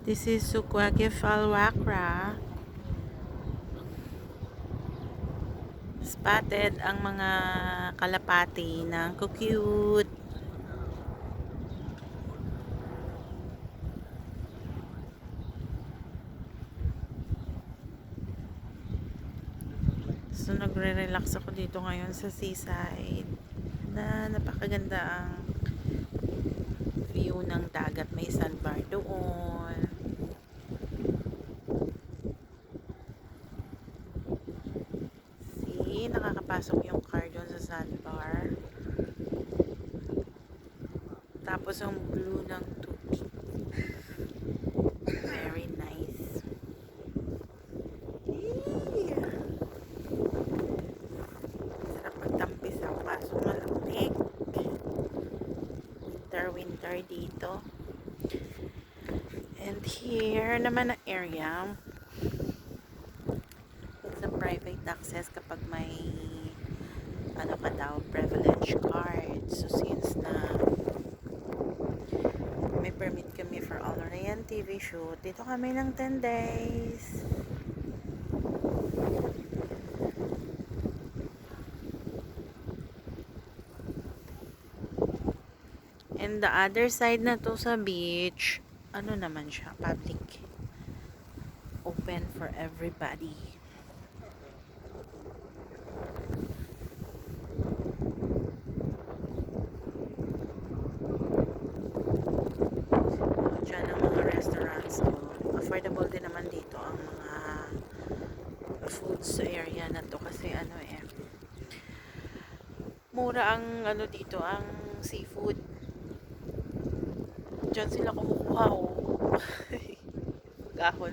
This is Sukwake Falwakra. Spotted ang mga kalapati ng cute. So nagre-relax ako dito ngayon sa seaside na napakaganda ang view ng dagat. May sandbar doon. See, nakakapasok yung car doon sa sandbar. Tapos ang blue ng tubig. Very nice. Sarap magtampis ang kaso malamig. Winter dito. And here naman na area. It's a private access kapag may ano ka daw, privilege card. So since na may permit kami for All-Korean TV shoot, dito kami ng 10 days. And the other side na to sa beach, ano naman siya, public. Open for everybody. Diyan ang mga restaurants. So, affordable din naman dito ang mga foods sa area na to kasi ano mura ang ano dito, ang seafood. Diyan sila kumukuha gahon.